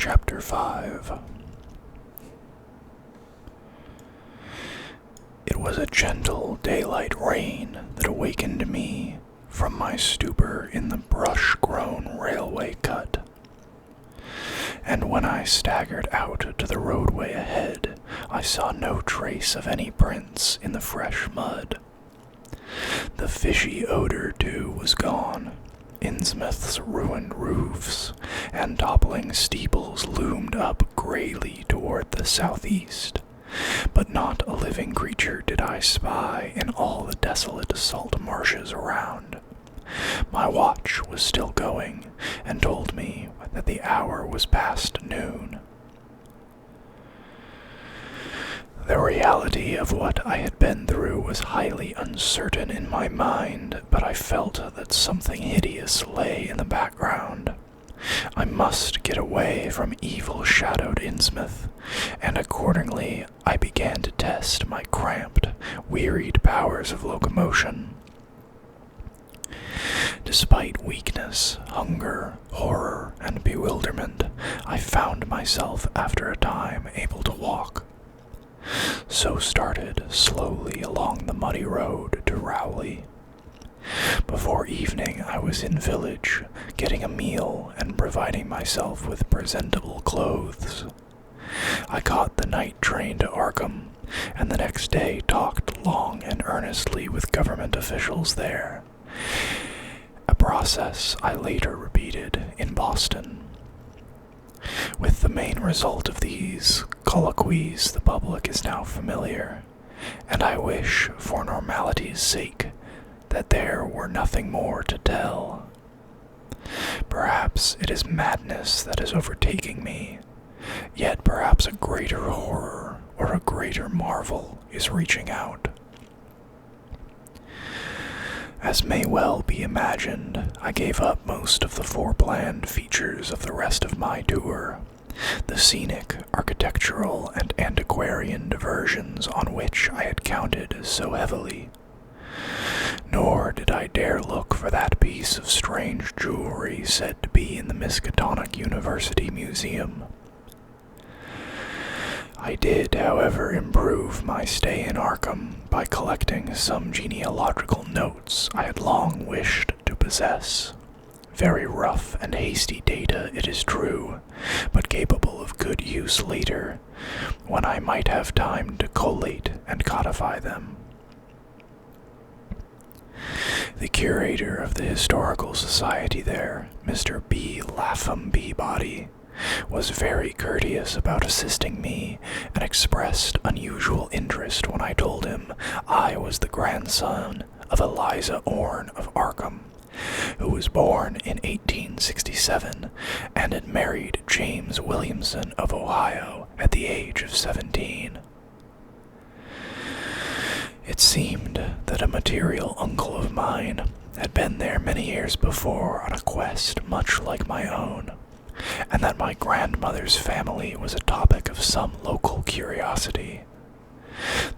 Chapter 5. It was a gentle daylight rain that awakened me from my stupor in the brush-grown railway cut. And when I staggered out to the roadway ahead, I saw no trace of any prints in the fresh mud. The fishy odor, too, was gone. Innsmouth's ruined roofs and toppling steeples loomed up grayly toward the southeast, but not a living creature did I spy in all the desolate salt marshes around. My watch was still going and told me that the hour was past noon. The reality of what I had been through was highly uncertain in my mind, but I felt that something hideous lay in the background. I must get away from evil-shadowed Innsmouth, and accordingly I began to test my cramped, wearied powers of locomotion. Despite weakness, hunger, horror, and bewilderment, I found myself after a time able to walk. So started slowly along the muddy road to Rowley. Before evening I was in village, getting a meal and providing myself with presentable clothes. I caught the night train to Arkham, and the next day talked long and earnestly with government officials there, a process I later repeated in Boston. With the main result of these colloquies the public is now familiar, and I wish, for normality's sake, that there were nothing more to tell. Perhaps it is madness that is overtaking me, yet perhaps a greater horror or a greater marvel is reaching out. As may well be imagined, I gave up most of the foreplanned features of the rest of my tour, the scenic, architectural, and antiquarian diversions on which I had counted so heavily. Nor did I dare look for that piece of strange jewelry said to be in the Miskatonic University Museum. I did, however, improve my stay in Arkham by collecting some genealogical notes I had long wished to possess. Very rough and hasty data, it is true, but capable of good use later, when I might have time to collate and codify them. The curator of the Historical Society there, Mr. B. Lapham Peabody, was very courteous about assisting me and expressed unusual interest when I told him I was the grandson of Eliza Orne of Arkham, who was born in 1867 and had married James Williamson of Ohio at the age of 17. It seemed that a material uncle of mine had been there many years before on a quest much like my own, and that my grandmother's family was a topic of some local curiosity.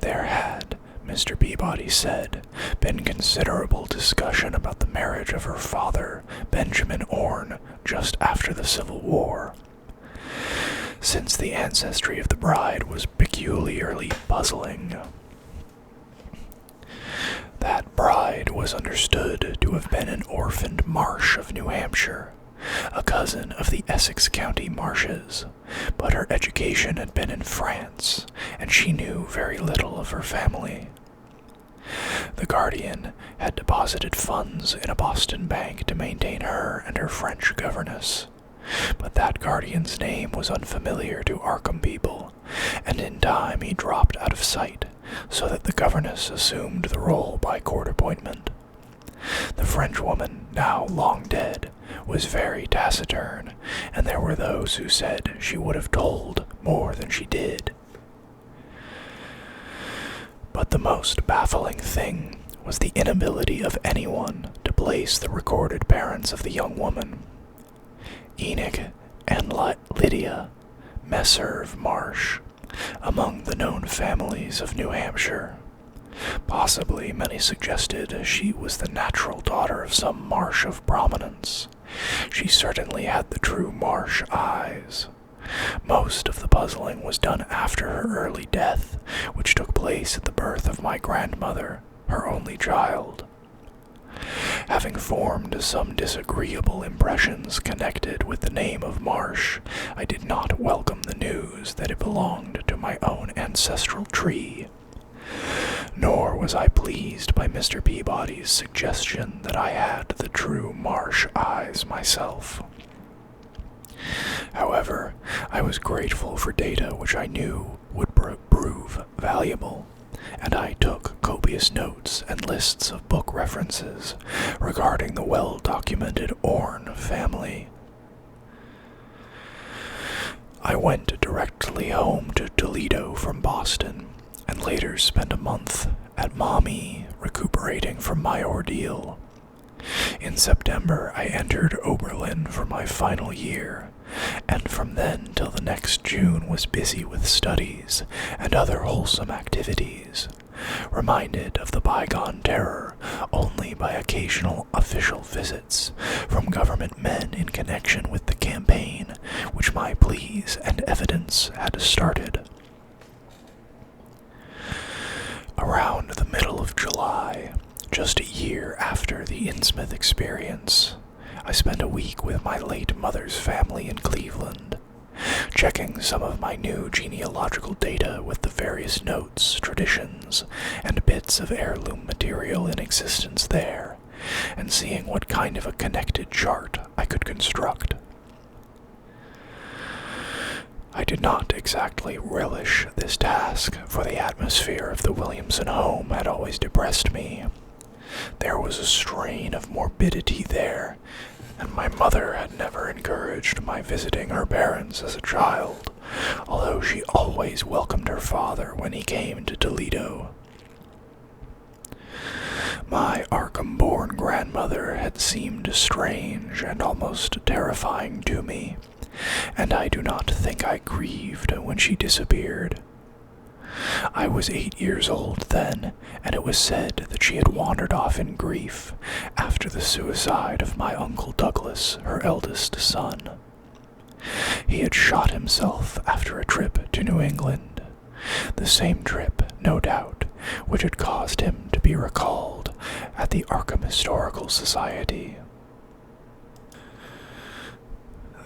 There had, Mr. Peabody said, been considerable discussion about the marriage of her father, Benjamin Orne, just after the Civil War, since the ancestry of the bride was peculiarly puzzling. That bride was understood to have been an orphaned Marsh of New Hampshire, a cousin of the Essex County Marshes, but her education had been in France, and she knew very little of her family. The guardian had deposited funds in a Boston bank to maintain her and her French governess, but that guardian's name was unfamiliar to Arkham people, and in time he dropped out of sight, so that the governess assumed the role by court appointment. The Frenchwoman, now long dead, was very taciturn, and there were those who said she would have told more than she did. But the most baffling thing was the inability of anyone to place the recorded parents of the young woman. Enoch and Lydia Messerve Marsh, among the known families of New Hampshire. Possibly, many suggested, she was the natural daughter of some Marsh of prominence. She certainly had the true Marsh eyes, Most of the puzzling was done after her early death, which took place at the birth of my grandmother, her only child. Having formed some disagreeable impressions connected with the name of Marsh, I did not welcome the news that it belonged to my own ancestral tree. Nor was I pleased by Mr. Peabody's suggestion that I had the true Marsh eyes myself. However, I was grateful for data which I knew would prove valuable, and I took copious notes and lists of book references regarding the well-documented Orne family. I went directly home to Toledo from Boston, and later spent a month at Maumee recuperating from my ordeal. In September, I entered Oberlin for my final year, and from then till the next June was busy with studies and other wholesome activities, reminded of the bygone terror only by occasional official visits from government men in connection with the campaign which my pleas and evidence had started. Around the middle of July, just a year after the Innsmouth experience, I spent a week with my late mother's family in Cleveland, checking some of my new genealogical data with the various notes, traditions, and bits of heirloom material in existence there, and seeing what kind of a connected chart I could construct. I did not exactly relish this task, for the atmosphere of the Williamson home had always depressed me. There was a strain of morbidity there, and my mother had never encouraged my visiting her parents as a child, although she always welcomed her father when he came to Toledo. My Arkham-born grandmother had seemed strange and almost terrifying to me, and I do not think I grieved when she disappeared. I was 8 years old then, and it was said that she had wandered off in grief after the suicide of my Uncle Douglas, her eldest son. He had shot himself after a trip to New England, the same trip, no doubt, which had caused him to be recalled at the Arkham Historical Society.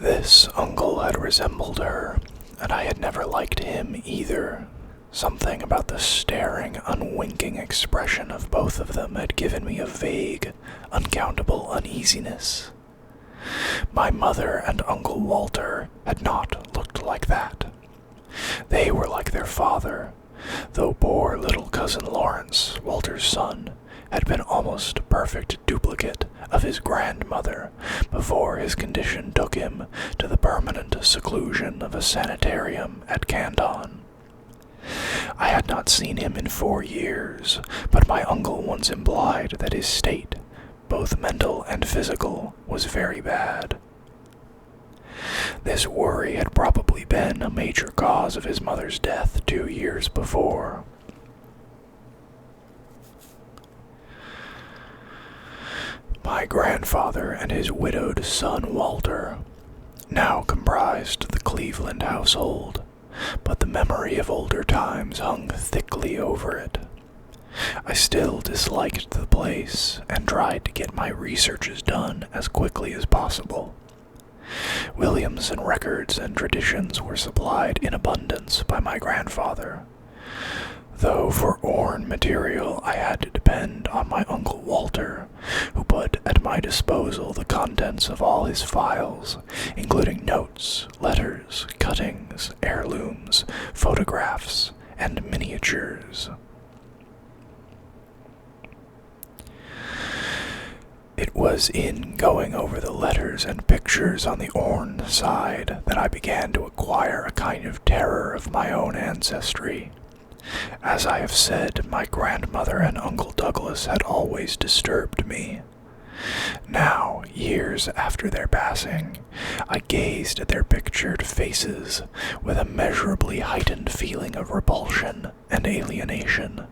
This uncle had resembled her, and I had never liked him either. Something about the staring, unwinking expression of both of them had given me a vague, uncountable uneasiness. My mother and Uncle Walter had not looked like that. They were like their father, though poor little cousin Lawrence, Walter's son, had been almost a perfect duplicate of his grandmother before his condition took him to the permanent seclusion of a sanitarium at Canton. I had not seen him in 4 years, but my uncle once implied that his state, both mental and physical, was very bad. This worry had probably been a major cause of his mother's death 2 years before. My grandfather and his widowed son Walter now comprised the Cleveland household, but the memory of older times hung thickly over it. I still disliked the place and tried to get my researches done as quickly as possible. Williamson records and traditions were supplied in abundance by my grandfather, though for Orne material I had to depend on my Uncle Walter, who put at my disposal the contents of all his files, including notes, letters, cuttings, heirlooms, photographs, and miniatures. It was in going over the letters and pictures on the Orne side that I began to acquire a kind of terror of my own ancestry. As I have said, my grandmother and Uncle Douglas had always disturbed me. Now, years after their passing, I gazed at their pictured faces with a measurably heightened feeling of repulsion and alienation.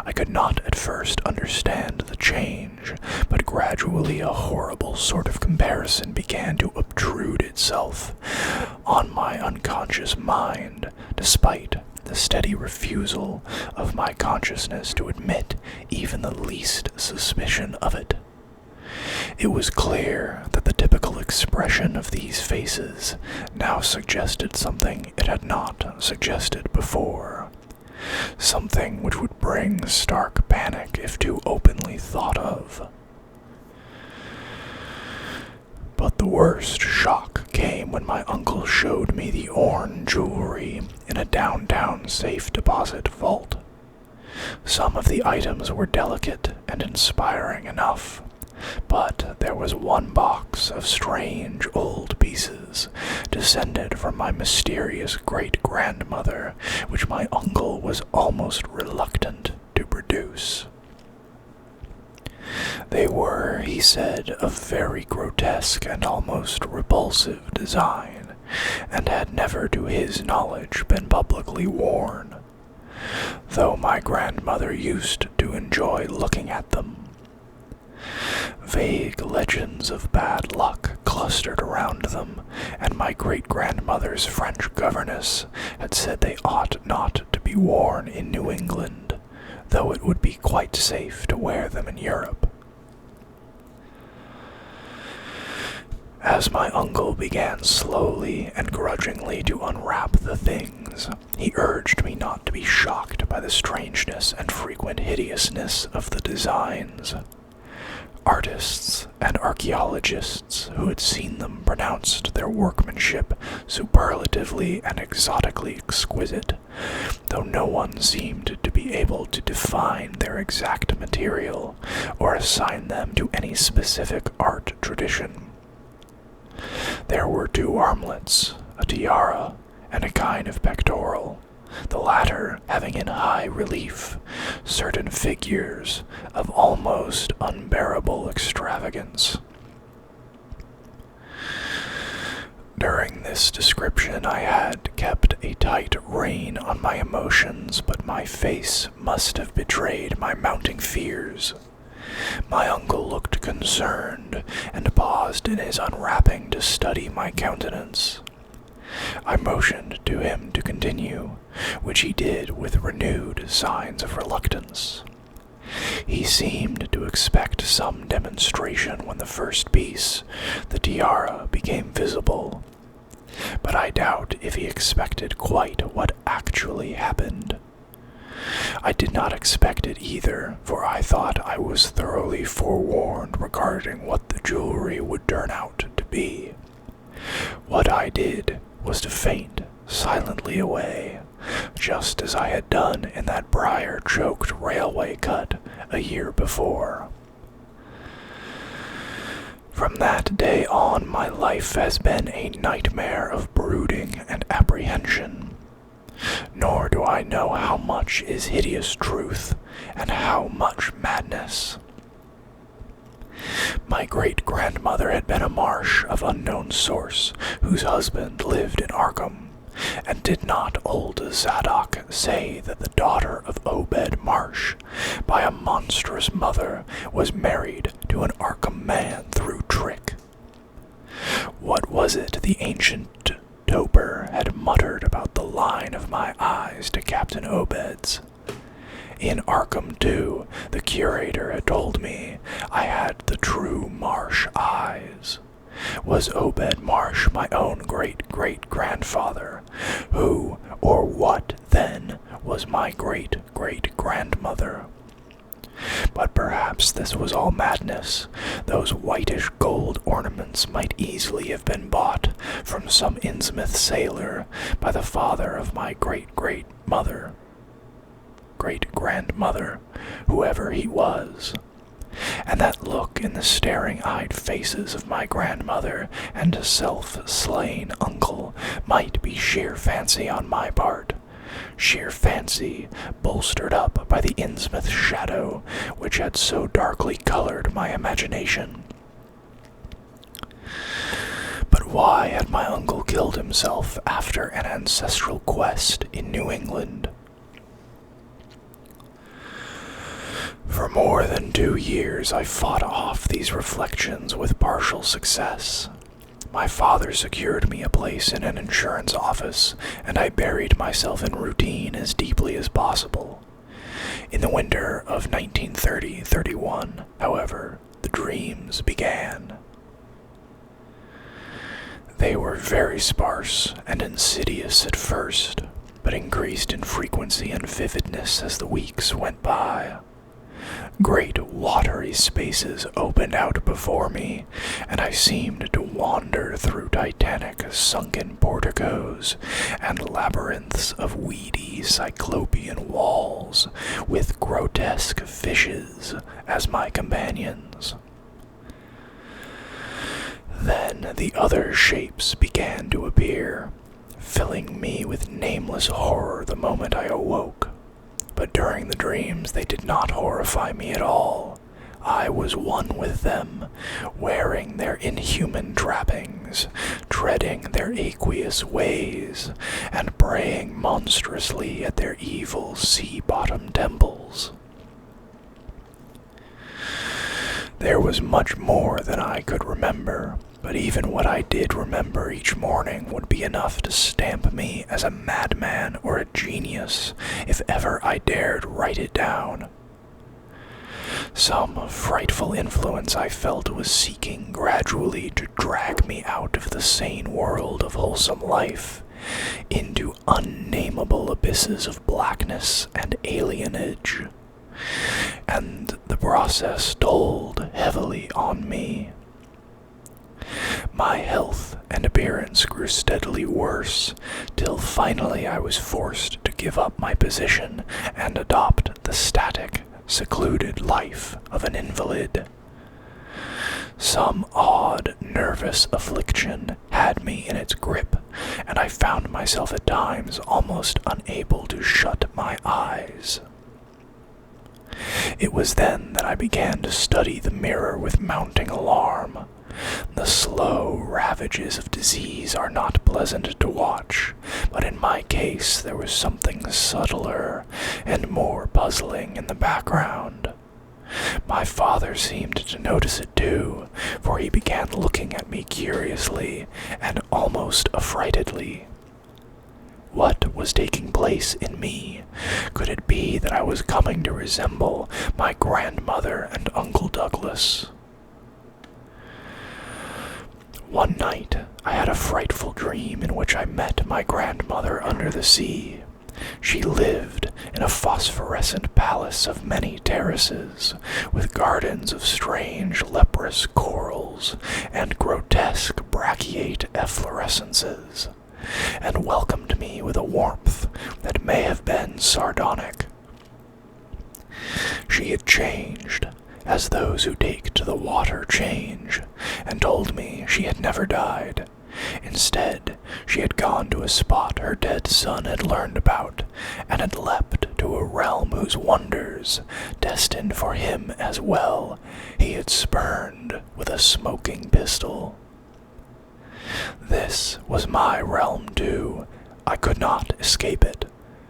I could not at first understand the change, but gradually a horrible sort of comparison began to obtrude itself on my unconscious mind, despite the steady refusal of my consciousness to admit even the least suspicion of it. It was clear that the typical expression of these faces now suggested something it had not suggested before. Something which would bring stark panic if too openly thought of. But the worst shock came when my uncle showed me the Orne jewelry in a downtown safe deposit vault. Some of the items were delicate and inspiring enough, but there was one box of strange old pieces descended from my mysterious great-grandmother, which my uncle was almost reluctant to produce. They were, he said, of very grotesque and almost repulsive design, and had never to his knowledge been publicly worn, though my grandmother used to enjoy looking at them. Vague legends of bad luck clustered around them, and my great-grandmother's French governess had said they ought not to be worn in New England, though it would be quite safe to wear them in Europe. As my uncle began slowly and grudgingly to unwrap the things, he urged me not to be shocked by the strangeness and frequent hideousness of the designs. Artists and archaeologists who had seen them pronounced their workmanship superlatively and exotically exquisite, though no one seemed to be able to define their exact material or assign them to any specific art tradition. There were 2 armlets, a tiara, and a kind of pectoral, the latter having in high relief certain figures of almost unbearable extravagance. During this description I had kept a tight rein on my emotions, but my face must have betrayed my mounting fears. My uncle looked concerned, and paused in his unwrapping to study my countenance. I motioned to him to continue, which he did with renewed signs of reluctance. He seemed to expect some demonstration when the first piece, the tiara, became visible, but I doubt if he expected quite what actually happened. I did not expect it either, for I thought I was thoroughly forewarned regarding what the jewelry would turn out to be. What I did was to faint silently away, just as I had done in that briar-choked railway cut a year before. From that day on, my life has been a nightmare of brooding and apprehension. Nor do I know how much is hideous truth and how much madness. My great-grandmother had been a Marsh of unknown source, whose husband lived in Arkham, and did not old Zadok say that the daughter of Obed Marsh, by a monstrous mother, was married to an Arkham man through trick? What was it the ancient toper had muttered about the line of my eyes to Captain Obed's? In Arkham, too, the curator had told me I had the true Marsh eyes. Was Obed Marsh my own great-great-grandfather? Who, or what, then, was my great-great-grandmother? But perhaps this was all madness. Those whitish gold ornaments might easily have been bought from some Innsmouth sailor by the father of my great-grandmother, whoever he was. And that look in the staring-eyed faces of my grandmother and self-slain uncle might be sheer fancy on my part. Sheer fancy, bolstered up by the Innsmouth shadow which had so darkly colored my imagination. But why had my uncle killed himself after an ancestral quest in New England? For more than 2 years I fought off these reflections with partial success, My father secured me a place in an insurance office, and I buried myself in routine as deeply as possible. In the winter of 1930-31, however, the dreams began. They were very sparse and insidious at first, but increased in frequency and vividness as the weeks went by. Great watery spaces opened out before me, and I seemed to wander through titanic sunken porticos and labyrinths of weedy cyclopean walls, with grotesque fishes as my companions. Then the other shapes began to appear, filling me with nameless horror the moment I awoke. But during the dreams they did not horrify me at all. I was one with them, wearing their inhuman trappings, treading their aqueous ways, and praying monstrously at their evil sea-bottom temples. There was much more than I could remember, but even what I did remember each morning would be enough to stamp me as a madman or a genius if ever I dared write it down. Some frightful influence I felt was seeking gradually to drag me out of the sane world of wholesome life into unnameable abysses of blackness and alienage, and the process told heavily on me. My health and appearance grew steadily worse, till finally I was forced to give up my position and adopt the static, secluded life of an invalid. Some odd, nervous affliction had me in its grip, and I found myself at times almost unable to shut my eyes. It was then that I began to study the mirror with mounting alarm. The slow ravages of disease are not pleasant to watch, but in my case there was something subtler and more puzzling in the background. My father seemed to notice it too, for he began looking at me curiously and almost affrightedly. What was taking place in me? Could it be that I was coming to resemble my grandmother and Uncle Douglas? One night, I had a frightful dream in which I met my grandmother under the sea. She lived in a phosphorescent palace of many terraces, with gardens of strange leprous corals and grotesque brachiate efflorescences, and welcomed me with a warmth that may have been sardonic. She had changed, as those who take to the water change, and told me she had never died. Instead, she had gone to a spot her dead son had learned about, and had leapt to a realm whose wonders, destined for him as well, he had spurned with a smoking pistol. This was my realm too. I could not escape it.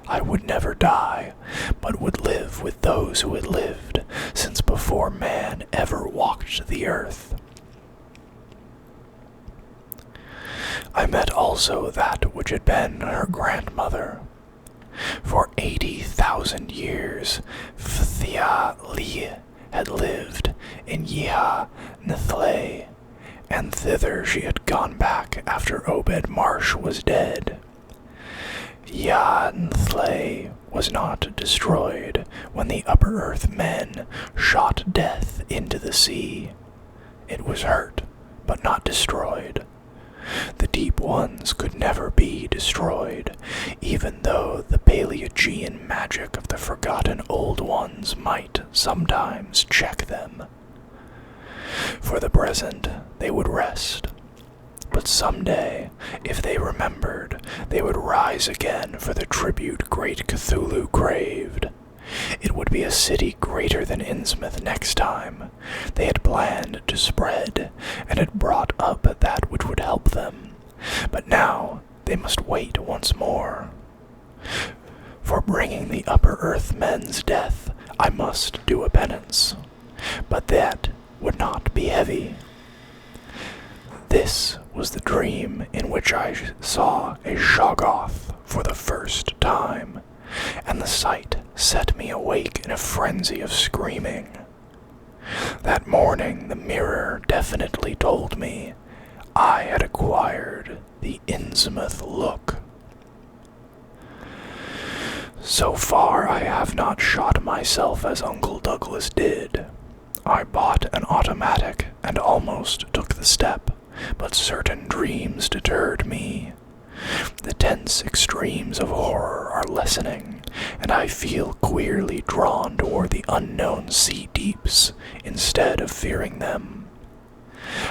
I would never die, but would live with those who had lived since before man ever walked the earth. I met also that which had been her grandmother. For 80,000 years, Phthia Li had lived in Nithle, and thither she had gone back after Obed Marsh was dead. Nithle was not destroyed when the Upper Earth men shot death into the sea. It was hurt, but not destroyed. The deep ones could never be destroyed, even though the Paleogean magic of the forgotten old ones might sometimes check them. For the present, they would rest. But someday, if they remembered, they would rise again for the tribute great Cthulhu craved. It would be a city greater than Innsmouth next time. They had planned to spread, and had brought up that which would help them. But now they must wait once more. For bringing the Upper Earth men's death, I must do a penance. But that would not be heavy. This was the dream in which I saw a Shoggoth for the first time, and the sight set me awake in a frenzy of screaming. That morning the mirror definitely told me I had acquired the Innsmouth look. So far I have not shot myself as Uncle Douglas did. I bought an automatic and almost took the step, but certain dreams deterred me. The tense extremes of horror are lessening, and I feel queerly drawn toward the unknown sea deeps instead of fearing them.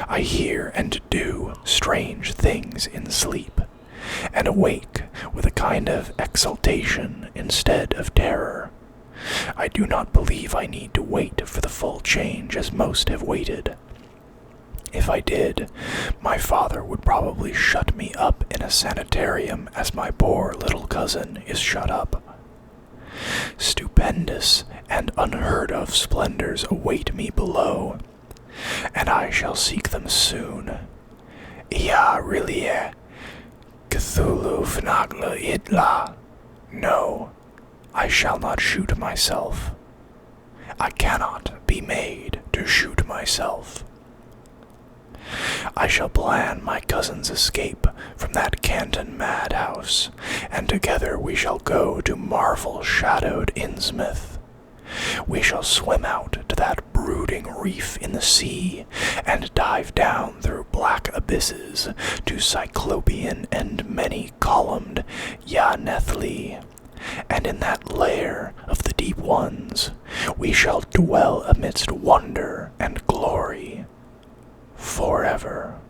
I hear and do strange things in sleep, and awake with a kind of exultation instead of terror. I do not believe I need to wait for the full change as most have waited. If I did, my father would probably shut me up in a sanitarium as my poor little cousin is shut up. Stupendous and unheard-of splendors await me below, and I shall seek them soon. Ia Rilie, Cthulhu Fnagla Idla. No, I shall not shoot myself. I cannot be made to shoot myself. I shall plan my cousin's escape from that Canton madhouse, and together we shall go to marvel-shadowed Innsmouth. We shall swim out to that brooding reef in the sea, and dive down through black abysses to Cyclopean and many-columned Yanethli. And in that lair of the deep ones, we shall dwell amidst wonder and glory forever.